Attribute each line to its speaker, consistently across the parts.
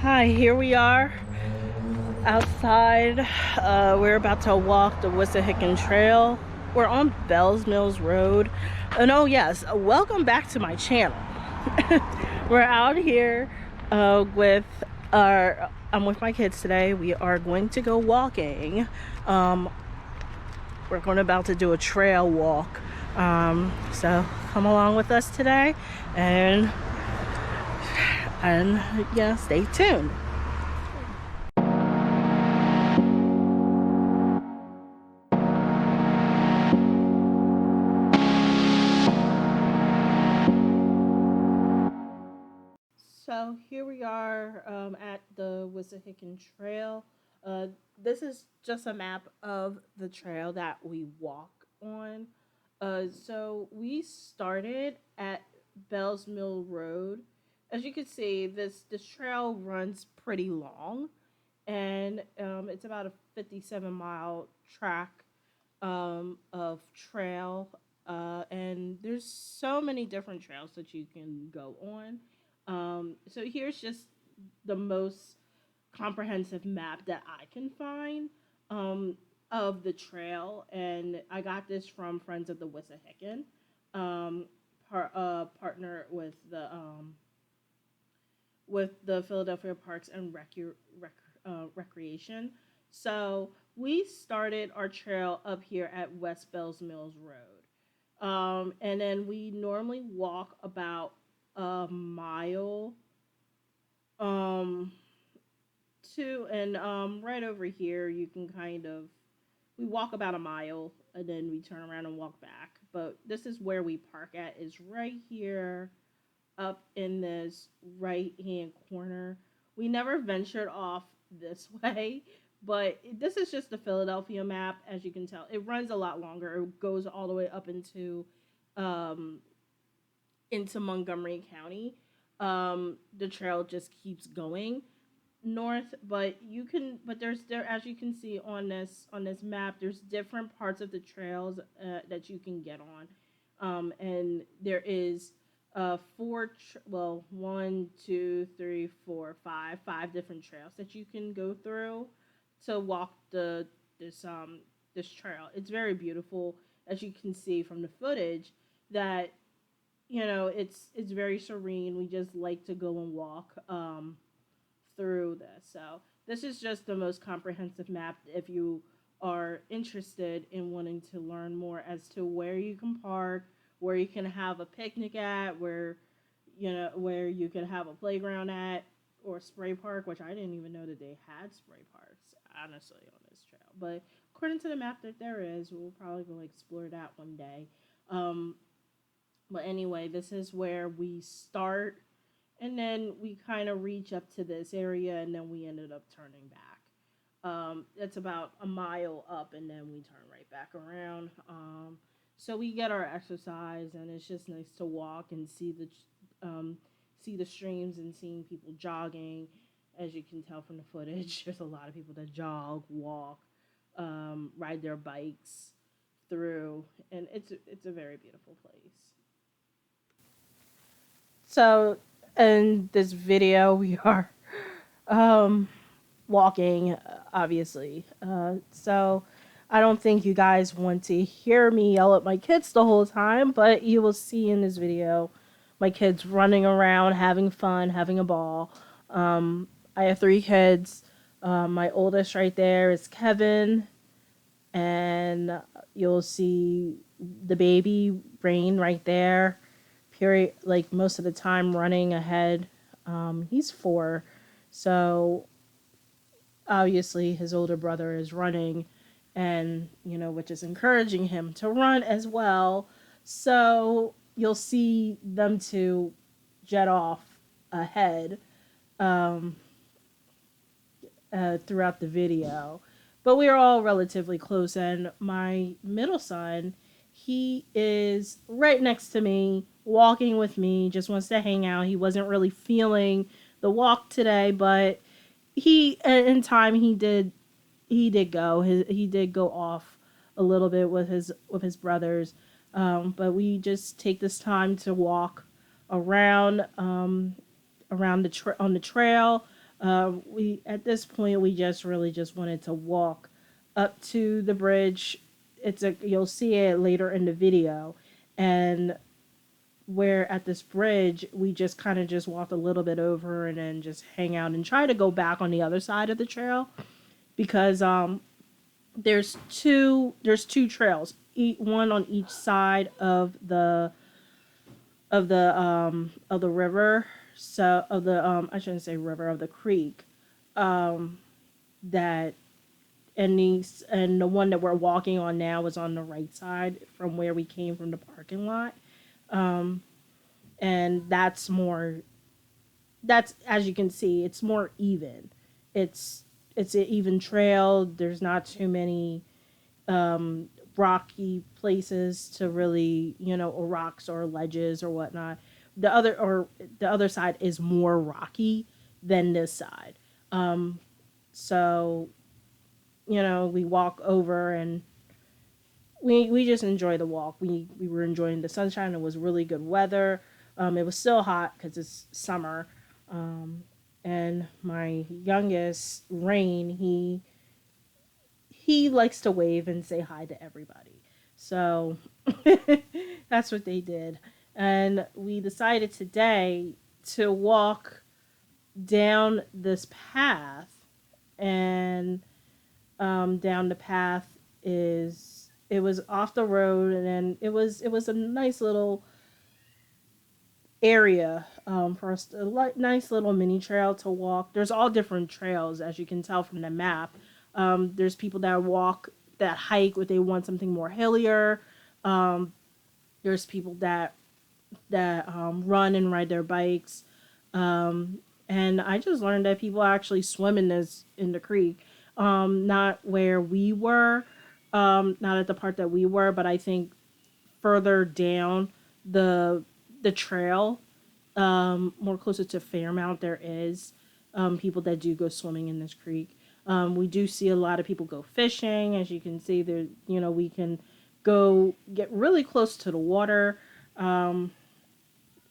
Speaker 1: Hi, here we are outside. We're about to walk the Wissahickon Trail. We're on Bells Mills Road. And oh yes, welcome back to my channel. We're out here I'm with my kids today. We are going to go walking. We're about to do a trail walk. So come along with us today and yeah, stay tuned. So here we are at the Wissahickon Trail. Uh, this is just a map of the trail that we walk on. So we started at Bells Mill Road. As you can see, this trail runs pretty long, and it's about a 57-mile track of trail. And there's so many different trails that you can go on. So here's just the most comprehensive map that I can find of the trail, and I got this from Friends of the Wissahikon, partner with the Philadelphia Parks and Recreation. So we started our trail up here at West Bells Mills Road, and then we normally walk about a mile um to and right over here you can we walk about a mile and then we turn around and walk back, but this is where we park at, is right here up in this right hand corner. We never ventured off this way, but this is just the Philadelphia map. As you can tell, it runs a lot longer. It goes all the way up um into Montgomery County. The trail just keeps going north, but there, as you can see on this map, there's different parts of the trails that you can get on. And there is one, two, three, four, five different trails that you can go through to walk this trail. It's very beautiful, as you can see from the footage, that it's very serene. We just like to go and walk through this. So this is just the most comprehensive map if you are interested in wanting to learn more as to where you can park, where you can have a picnic at, where you can have a playground at, or spray park, which I didn't even know that they had spray parks, honestly, on this trail. But according to the map that there is, we'll probably go explore that one day. Um, but anyway, this is where we start, and then we kind of reach up to this area, and then we ended up turning back. It's about a mile up, and then we turn right back around. So we get our exercise, and it's just nice to walk and see the streams and seeing people jogging. As you can tell from the footage, there's a lot of people that jog, walk, ride their bikes through, and it's a very beautiful place. So in this video, we are um, walking, obviously. So I don't think you guys want to hear me yell at my kids the whole time, but you will see in this video my kids running around, having fun, having a ball. I have three kids. My oldest right there is Kevin, and you'll see the baby Rain right there. Period. Like most of the time, running ahead. He's 4, so obviously his older brother is running, and which is encouraging him to run as well. So you'll see them two jet off ahead um, throughout the video. But we are all relatively close, and my middle son, he is right next to me, walking with me, just wants to hang out. He wasn't really feeling the walk today, but in time he did go. He did go off a little bit with his brothers, but we just take this time to walk around on the trail. We at this point we just really just wanted to walk up to the bridge. You'll see it later in the video, and where at this bridge we just kind of just walked a little bit over and then just hang out and try to go back on the other side of the trail because there's two trails, one on each side of the river, so of the I shouldn't say river, of the creek, um that and the one that we're walking on now is on the right side from where we came from the parking lot. um and that's, as you can see, it's more even. It's an even trail. There's not too many um rocky places to really, or rocks or ledges or whatnot. The other side is more rocky than this side. um so we walk over, and we just enjoy the walk. We were enjoying the sunshine. It was really good weather. It was still hot because it's summer. um and my youngest, Rain, he likes to wave and say hi to everybody. So that's what they did. And we decided today to walk down this path. And down the path is it was off the road, and then it was a nice little area, for us, nice little mini trail to walk. There's all different trails, as you can tell from the map. There's people that walk, that hike, if they want something more hillier. Um, there's people that run and ride their bikes. Um, and I just learned that people actually swim in the creek. Not where we were, not at the part that we were, but I think further down the the trail, more closer to Fairmount, there is people that do go swimming in this creek. We do see a lot of people go fishing. As you can see, there, we can go get really close to the water. Um,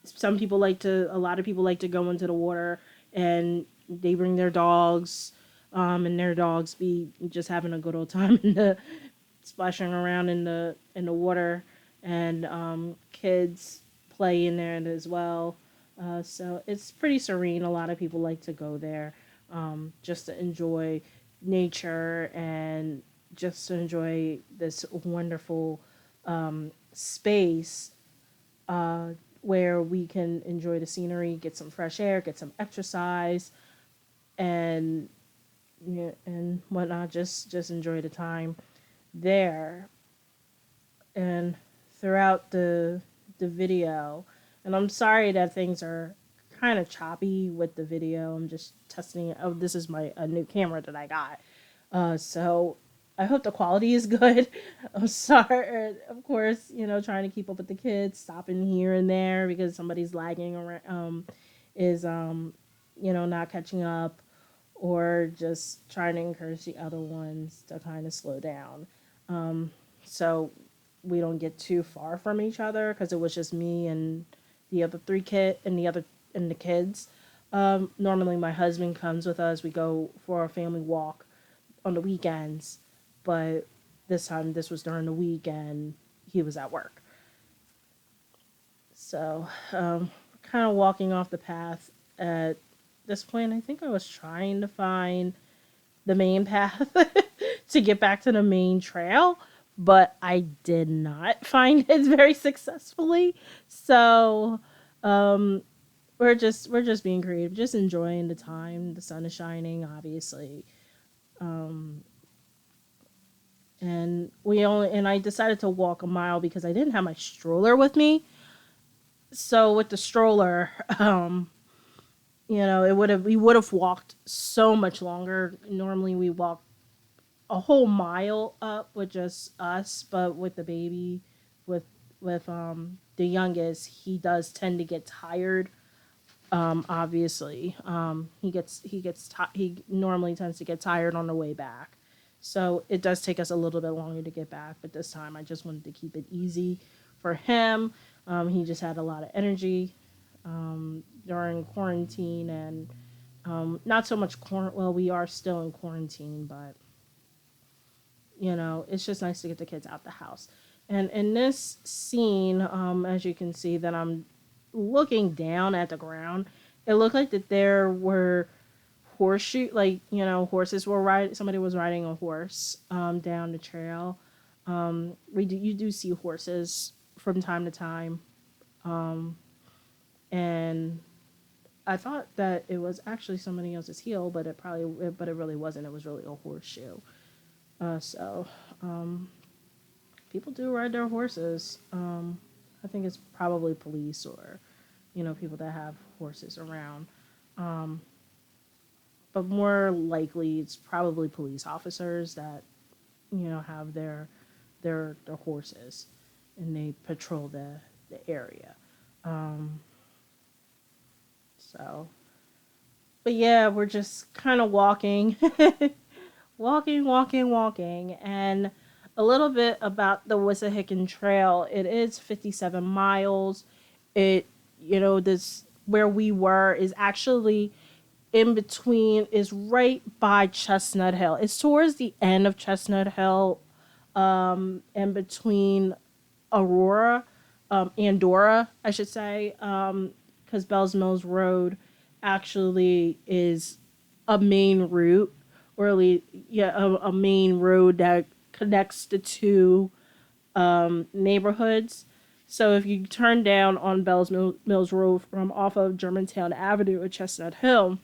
Speaker 1: a lot of people like to go into the water, and they bring their dogs, and their dogs be just having a good old time splashing around in the water, and kids play in there as well. So it's pretty serene. A lot of people like to go there, just to enjoy nature and just to enjoy this wonderful space, uh, where we can enjoy the scenery, get some fresh air, get some exercise, and yeah, and whatnot. Just enjoy the time there. And throughout the video, and I'm sorry that things are kind of choppy with the video. I'm just testing it. Oh, this is my a new camera that I got. So I hope the quality is good. I'm sorry, of course, trying to keep up with the kids, stopping here and there because somebody's lagging around, is not catching up, or just trying to encourage the other ones to kind of slow down. So we don't get too far from each other because it was just me and the other three and the kids. Normally my husband comes with us. We go for a family walk on the weekends, but this was during the week and he was at work. So, kind of walking off the path at this point. I think I was trying to find the main path to get back to the main trail, but I did not find it very successfully. So, um, we're just being creative, just enjoying the time. The sun is shining, obviously. Um, and I decided to walk a mile because I didn't have my stroller with me. So with the stroller, it would have we would have walked so much longer. Normally we walk a whole mile up with just us, but with the baby, with the youngest, he does tend to get tired. Obviously, he normally tends to get tired on the way back, so it does take us a little bit longer to get back. But this time, I just wanted to keep it easy for him. He just had a lot of energy during quarantine, and Not so much well, we are still in quarantine, but it's just nice to get the kids out the house. And in this scene, as you can see that I'm looking down at the ground, it looked like that there were horseshoe, like, horses were riding, somebody was riding a horse down the trail. You do see horses from time to time. Um, and I thought that it was actually somebody else's heel, but it really wasn't. It was really a horseshoe. So people do ride their horses. I think it's probably police or people that have horses around. Um, but more likely, it's probably police officers that have their horses and they patrol the area. Um, so, but yeah, we're just kind of walking, walking, and a little bit about the Wissahickon Trail. It is 57 miles. It, this where we were is actually in between, is right by Chestnut Hill. It's towards the end of Chestnut Hill, in between Aurora, Andorra, I should say, because Bells Mills Road actually is a main route, or at least, yeah, a main road that connects the two neighborhoods. So if you turn down on Mills Road from off of Germantown Avenue at Chestnut Hill,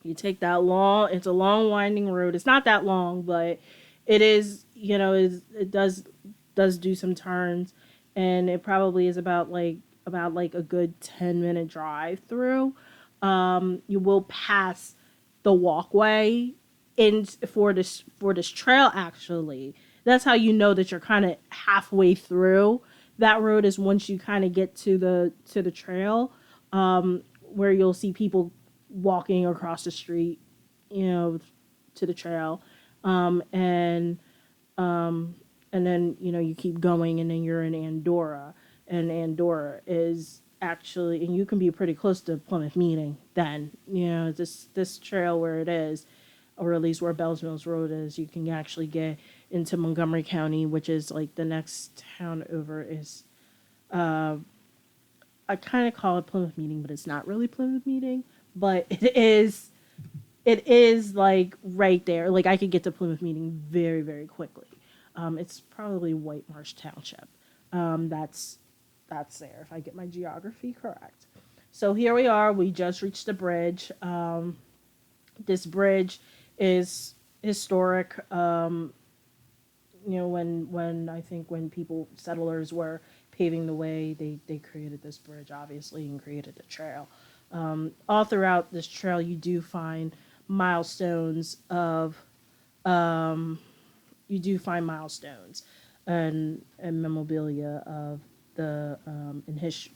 Speaker 1: you take that long. It's a long winding road. It's not that long, but it is. It does do some turns, and it probably is about a good 10-minute drive through. You will pass the walkway in for this trail. Actually, that's how you know that you're kind of halfway through. That road is once you kind of get to the trail, where you'll see people walking across the street, you know, to the trail, and um, and then you keep going, and then you're in Andorra, and Andorra is actually, and you can be pretty close to Plymouth Meeting. Then this trail where it is, or at least where Bells Mills Road is, you can actually get into Montgomery County, which is like the next town over. Is uh, I kind of call it Plymouth Meeting, but it's not really Plymouth Meeting. But it is like right there. Like I could get to Plymouth Meeting very, very quickly. It's probably White Marsh Township. That's there if I get my geography correct. So here we are. We just reached the bridge. This bridge is historic. When I think when settlers were paving the way, they created this bridge, obviously, and created the trail. All throughout this trail, you do find milestones of um, and memorabilia of the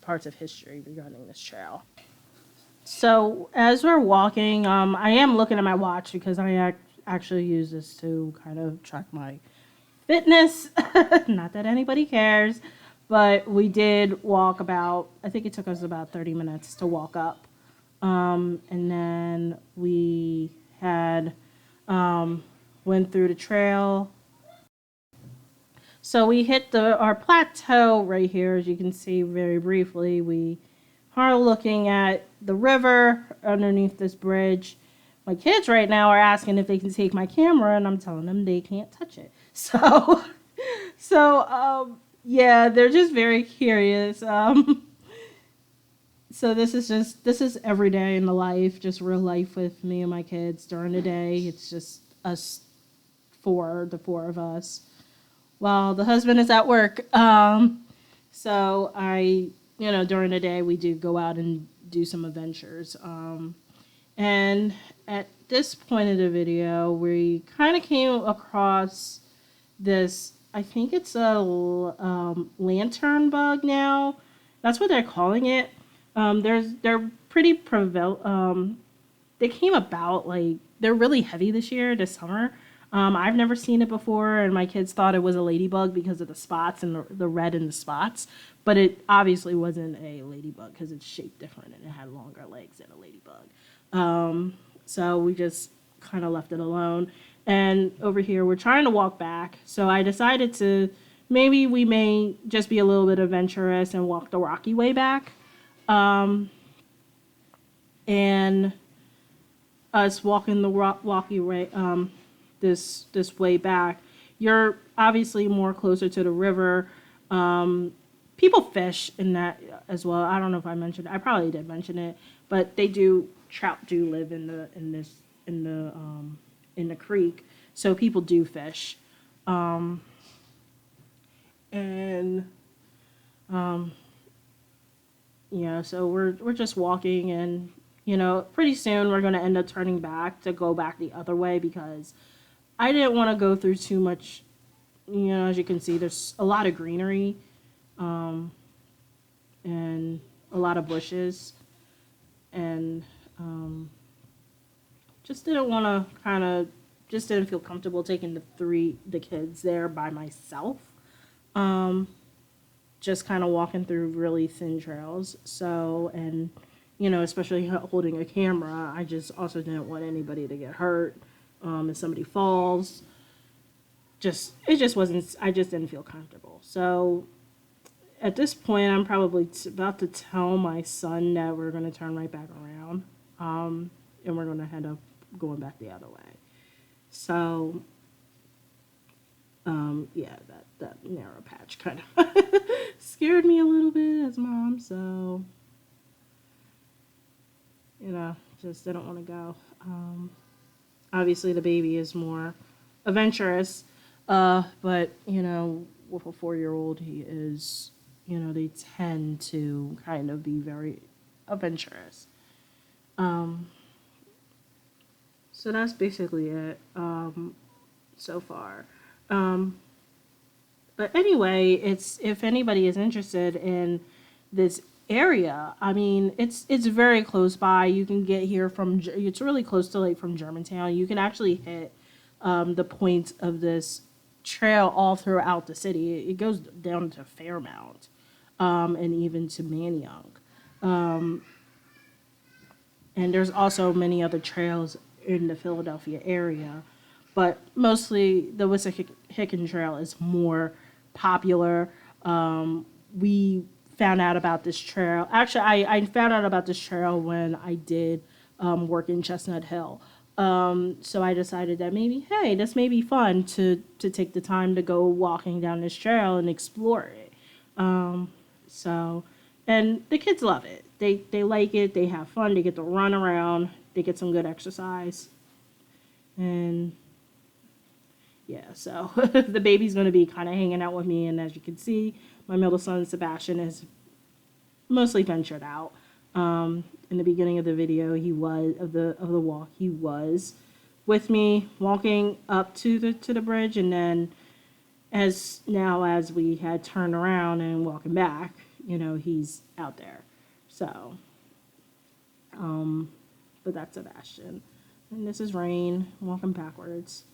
Speaker 1: parts of history regarding this trail. So as we're walking, I am looking at my watch because I actually use this to kind of track my fitness. Not that anybody cares, but we did walk about. I think it took us about 30 minutes to walk up, and then we had went through the trail. So we hit our plateau right here, as you can see very briefly. We are looking at the river underneath this bridge. My kids right now are asking if they can take my camera, and I'm telling them they can't touch it. So, yeah, they're just very curious. So this is every day in the life, just real life with me and my kids during the day. It's just us the four of us, while the husband is at work. So during the day we do go out and do some adventures. And at this point of the video, we kind of came across this. I think it's a lantern bug now. That's what they're calling it. They're pretty they came about, like, they're really heavy this summer. I've never seen it before, and my kids thought it was a ladybug because of the spots and the red in the spots. But it obviously wasn't a ladybug because it's shaped different and it had longer legs than a ladybug. Um, so we just kind of left it alone. And over here, we're trying to walk back. So I decided to maybe we may just be a little bit adventurous and walk the rocky way back. Um, and us walking the rocky way, this way back, you're obviously more closer to the river. Um, People fish in that as well. I don't know if I mentioned. I probably did mention it, but they do trout do live in the creek, so people do fish. Um, and um, yeah, so we're just walking, and pretty soon we're gonna end up turning back to go back the other way because I didn't want to go through too much. As you can see, there's a lot of greenery, um, and a lot of bushes, and um, just didn't want to just didn't feel comfortable taking the kids there by myself. Um, just kind of walking through really thin trails. So, and especially holding a camera, I just also didn't want anybody to get hurt. If somebody falls, it just wasn't. I just didn't feel comfortable. So at this point, I'm probably about to tell my son that we're going to turn right back around, and we're going to end up going back the other way. So, yeah, that narrow patch kind of scared me a little bit as mom. So, just didn't want to go. Obviously, the baby is more adventurous, but with a 4-year-old, he is. They tend to kind of be very adventurous. Um, so that's basically it so far. Um, but anyway, it's if anybody is interested in this area, I mean, it's very close by. You can get here from it's really close to like from Germantown. You can actually hit the points of this trail all throughout the city. It goes down to Fairmount, and even to Manayunk. Um, and there's also many other trails in the Philadelphia area, but mostly the Wissahickon Trail is more popular. We found out about this trail. Actually, I found out about this trail when I did work in Chestnut Hill. So I decided that maybe, hey, this may be fun to take the time to go walking down this trail and explore it. Um, so, and the kids love it. They like it. They have fun. They get to run around. They get some good exercise. And yeah, so the baby's going to be kind of hanging out with me. And as you can see, my middle son, Sebastian, is mostly ventured out. In the beginning of the video, he was of the walk. He was with me walking up to the bridge, and then as we had turned around and walking back, he's out there. So, um, but that's Sebastian, and this is Rain walking backwards.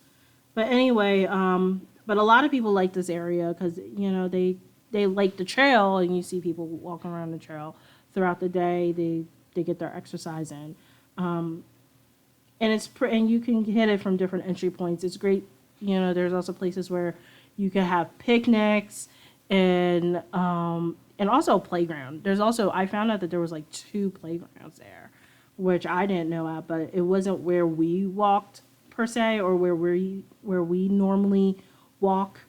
Speaker 1: But anyway, but a lot of people like this area because they like the trail, and you see people walking around the trail throughout the day. They get their exercise in, and and you can hit it from different entry points. It's great. There's also places where you can have picnics and also a playground. There's also I found out that there was like 2 playgrounds there, which I didn't know about, but it wasn't where we walked per se or where we normally walk.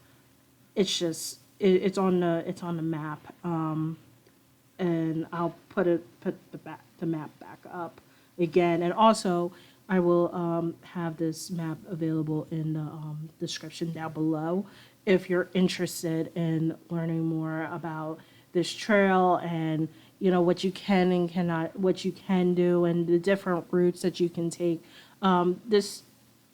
Speaker 1: It's just it's on the map, and I'll put the map back up again, and also I will have this map available in the description down below if you're interested in learning more about this trail and what you can and cannot, what you can do, and the different routes that you can take. This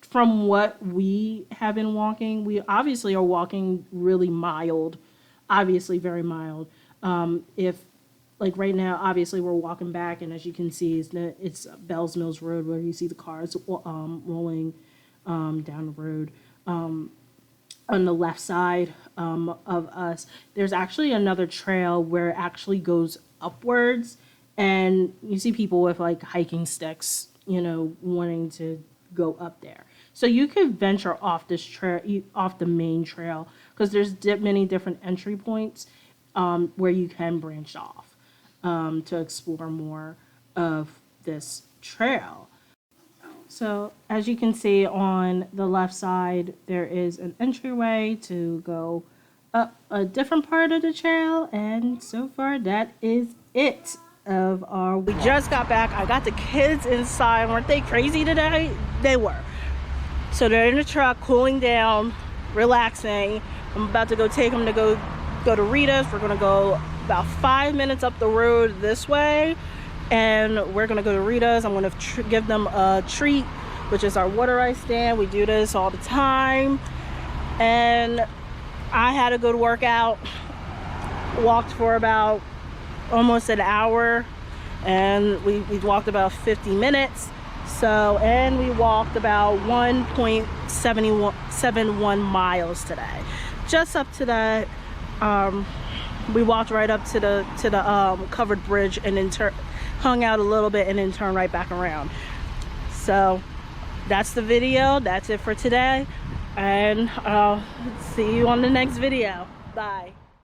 Speaker 1: From what we have been walking, we obviously are walking really mild, obviously very mild. If like right now, obviously we're walking back, and as you can see, it's Bells Mills Road where you see the cars rolling down the road. On the left side of us, there's actually another trail where it actually goes upwards, and you see people with like hiking sticks you know, wanting to go up there. So you could venture off this trail, off the main trail, because there's many different entry points where you can branch off to explore more of this trail. So as you can see on the left side, there is an entryway to go up a different part of the trail, and so far that is it of our walk. We just got back. I got the kids inside. Weren't they crazy today? They were. So they're in the truck, cooling down, relaxing. I'm about to go take them to go to Rita's. We're gonna go about 5 minutes up the road this way, and we're gonna go to Rita's. I'm gonna give them a treat, which is our water ice stand. We do this all the time. And I had to go to work out. Walked for about almost an hour, and we walked about 50 minutes. So, and we walked about 1.71 miles today. Just up to that, we walked right up to the covered bridge, and then hung out a little bit, and then turned right back around. So that's the video. That's it for today, and I'll see you on the next video. Bye.